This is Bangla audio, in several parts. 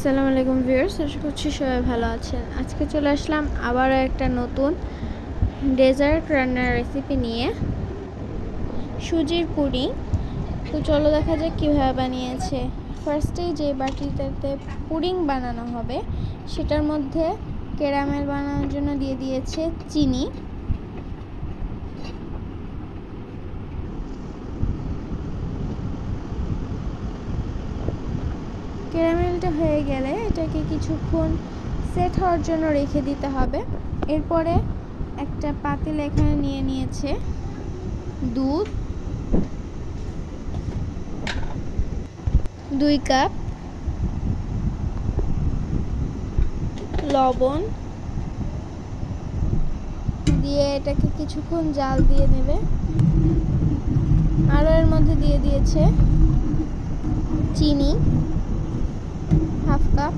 আসসালামু আলাইকুম ভিউয়ার্স, আশা করছি সবাই ভালো আছেন। আজকে চলে আসলাম আবারও একটা নতুন ডেজার্ট রান্নার রেসিপি নিয়ে, সুজির পুডিং। তো চলো দেখা যাক কীভাবে বানিয়েছে। ফার্স্টেই যে বাটিটাতে পুডিং বানানো হবে সেটার মধ্যে ক্যারামেল বানানোর জন্য দিয়ে দিয়েছে চিনি। ক্যারামেলটা হয়ে গেলে এটাকে কিছুক্ষণ সেট হওয়ার জন্য রেখে দিতে হবে। এরপরে একটা পাতিল এখানে নিয়ে নিয়েছে দুধ 2 কাপ, লবণ দিয়ে এটাকে কিছুক্ষণ জাল দিয়ে নেবে। আরও এর মধ্যে দিয়ে দিয়েছে চিনি হাফ কাপ,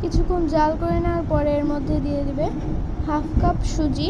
কিছুক্ষণ জাল করে নেওয়ার পরে এর মধ্যে দিয়ে দিবে হাফ কাপ সুজি,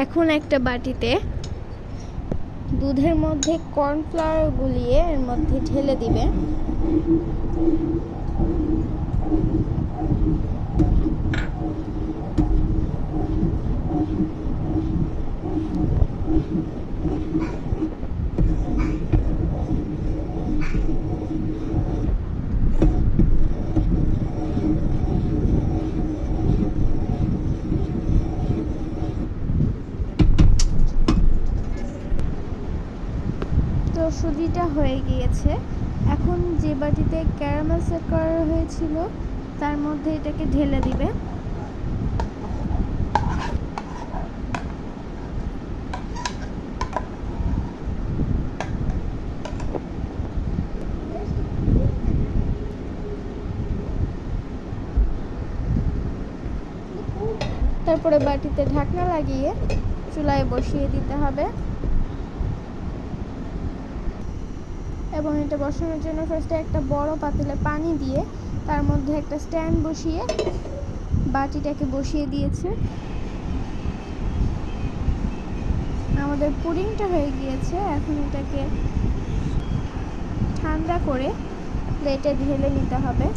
এখন একটা বাটিতে দুধের মধ্যে কর্নফ্লাওয়ার গুলিয়ে এর মধ্যে ঢেলে দিবে। তো সুজিটা হয়ে গিয়েছে। এখন যে বাটিতে ক্যারামেল সেট করা হয়েছিল তার মধ্যে এটাকে ঢেলে দিবে। তারপরে বাটিতে ঢাকনা লাগিয়ে চুলায় বসিয়ে দিতে হবে এবং এটা বসানোর জন্য ফার্স্টে একটা বড় পাতিলে পানি দিয়ে তার মধ্যে একটা স্ট্যান্ড বসিয়ে বাটিটাকে বসিয়ে দিয়েছে। আমাদের পুডিংটা হয়ে গিয়েছে। এখন এটাকে ঠান্ডা করে প্লেটে ঢেলে নিতে হবে।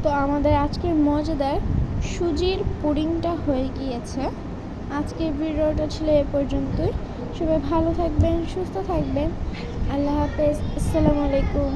তো আমাদের আজকের মজাদার সুজির পুডিংটা হয়ে গিয়েছে। আজকের ভিডিওটা ছিল এ পর্যন্তই। সবাই ভালো থাকবেন, সুস্থ থাকবেন। আল্লাহ হাফেজ, আসসালামু আলাইকুম।